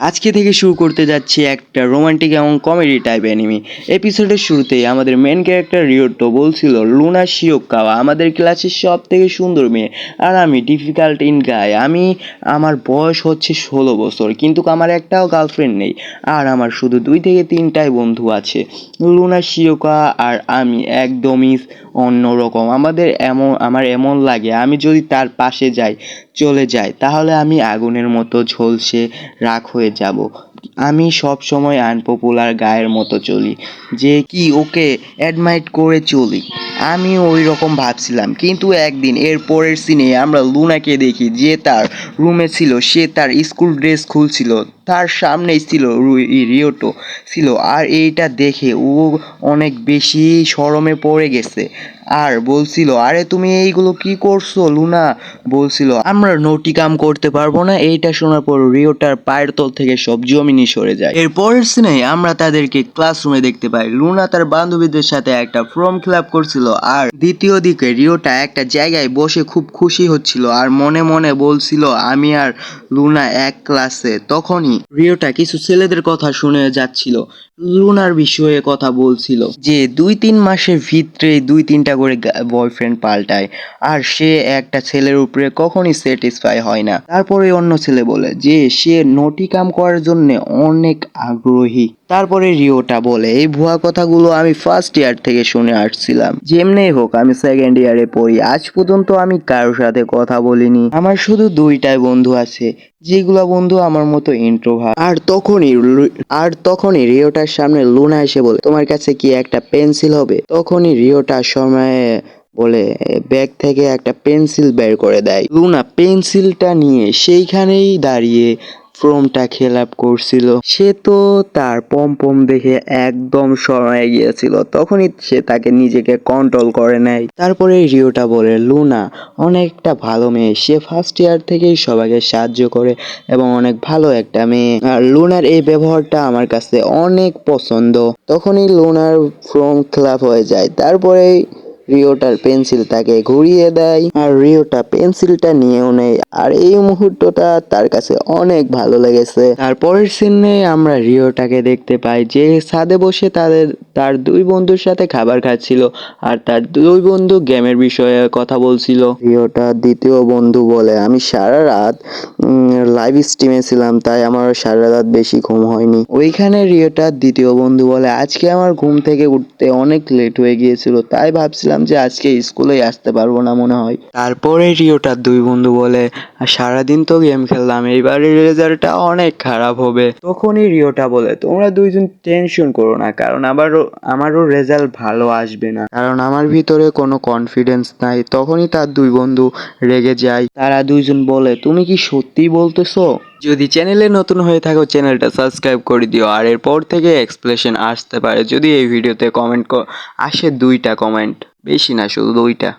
আজকে থেকে শুরু করতে যাচ্ছি একটা রোমান্টিক এবং কমেডি টাইপ অ্যানিমে। এপিসোডের শুরুতেই আমাদের মেন ক্যারেক্টার রিওটো বলছিল লুনা শিওকাওয়া আমাদের ক্লাসের সব থেকে সুন্দর মেয়ে, আর আমি ডিফিকাল্ট ইন গাই। আমার বয়স হচ্ছে 16 বছর, কিন্তু আমার একটাও গার্লফ্রেন্ড নেই, আর আমার শুধু 2 থেকে 3টাই বন্ধু আছে। লুনা শিওকাওয়া আর আমি একদমই অন্যরকম। আমার এমন লাগে আমি যদি তার পাশে চলে যাই তাহলে আমি আগুনের মতো ঝলসে রাখ হয়ে যাব। আমি সব সময় আনপপুলার গায়ের মতো চলি, যে কি ওকে অ্যাডমাইট করে চলি। আমি ওই রকম ভাবছিলাম, কিন্তু একদিন এর পরের সিনে আমরা লুনাকে দেখি যে তার রুমে ছিল। সে তার স্কুল ড্রেস খুলছিল, তার সামনেই ছিল রিওটো ছিল, আর এইটা দেখে ও অনেক বেশি শরমে পড়ে গেছে আর বলছিল, আরে তুমি এইগুলো কি করছো? লুনা বলছিল, আমরা নটি কাম করতে পারবো না। এইটা শোনার পর রিওটার পায়ের তল থেকে সব জমিনি সরে যায়। এর পরের সিনে আমরা তাদেরকে ক্লাসরুমে দেখতে পাই। লুনা তার বান্ধবীদের সাথে একটা ফর্ম ফিল আপ করছিল, আর দ্বিতীয় দিকে রিওটা একটা জায়গায় বসে খুব খুশি হচ্ছিল আর মনে মনে বলছিল আমি আর লুনা এক ক্লাসে। তখনই রিওটা কিছু ছেলেদের কথা শুনে যাচ্ছিল, লুনার বিষয়ে কথা বলছিল যে 2-3 মাসের ভিতরে 2-3টা করে বয়ফ্রেন্ড পাল্টায়, আর সে একটা ছেলের উপরে কখনই স্যাটিসফাই হয় না। তারপরে অন্য ছেলে বলে যে সে নটি কাম করার জন্য অনেক আগ্রহী। তারপরে রিওটা বলে, এই ভুয়া কথাগুলো আমি ফার্স্ট ইয়ার থেকে শুনে আসছিলাম। যেমনি হোক আমি সেকেন্ড ইয়ারে পড়ি, আজ পর্যন্ত আমি কারোর সাথে কথা বলিনি। আমার শুধু 2টাই বন্ধু আছে, যেগুলা বন্ধু আমার মতো ইন্ট্রোভার্ট। আর তখনই রিওটার সামনে লুনা এসে বলে, তোমার কাছে কি একটা পেন্সিল হবে? তখনই রিওটার সময় বলে ব্যাগ থেকে একটা পেন্সিল বের করে দেয়। লুনা পেন্সিলটা নিয়ে সেইখানেই দাঁড়িয়ে ফর্মটা ফিল আপ করছিল। সে তো তার পম দেখে একদম শরমায় গিয়েছিল। তখনই সে তাকে নিজেকে কন্ট্রোল করে নেয়। তারপরে রিওটা বলে, লুনা অনেকটা ভালো মেয়ে, সে ফার্স্ট ইয়ার থেকেই সবাইকে সাহায্য করে এবং অনেক ভালো একটা মেয়ে, আর লুনার এই ব্যবহারটা আমার কাছে অনেক পছন্দ। তখনই লুনার ফর্ম ফিল আপ হয়ে যায়। তারপরে রিওটার পেন্সিল তাকে ঘুরিয়ে দেয়, আর রিওটা পেন্সিলটা নিয়েও নেয়, আর এই মুহূর্তটা তার কাছে অনেক ভালো লেগেছে। তারপরের সিনে আমরা রিওটাকে দেখতে পাই যে ছাদে বসে তার 2 বন্ধুর সাথে খাবার খাচ্ছিল, আর তার 2 বন্ধু গেমের বিষয়ে কথা বলছিল। রিওটার দ্বিতীয় বন্ধু বলে, আমি সারা রাত লাইভ স্ট্রিমে ছিলাম, তাই আমার সারা রাত বেশি ঘুম হয়নি। ওইখানে রিওটার দ্বিতীয় বন্ধু বলে, আজকে আমার ঘুম থেকে উঠতে অনেক লেট হয়ে গিয়েছিল, তাই ভাবছিলাম যে আজকে স্কুলেই আসতে পারবো না মনে হয়। তারপরে রিওটার 2 বন্ধু বলে, সারাদিন তো গেম খেললাম, এইবারের রেজাল্টটা অনেক খারাপ হবে। তখনই রিওটা বলে, তোমরা 2জন টেনশন করো না, কারণ আমারও রেজাল্ট ভালো আসবে না, কারণ আমার ভিতরে কোনো কনফিডেন্স নাই। তখনই তার 2 বন্ধু রেগে যায়। তারা 2জন বলে, তুমি কি সত্যি বলতেছো? যদি চ্যানেলে নতুন হয়ে থাকো চ্যানেলটা সাবস্ক্রাইব করে দিও, আর এরপর থেকে এক্সপ্লেনেশন আসতে পারে যদি এই ভিডিওতে কমেন্ট আসে। 2টা কমেন্ট, বেশি না, শুধু 2টা।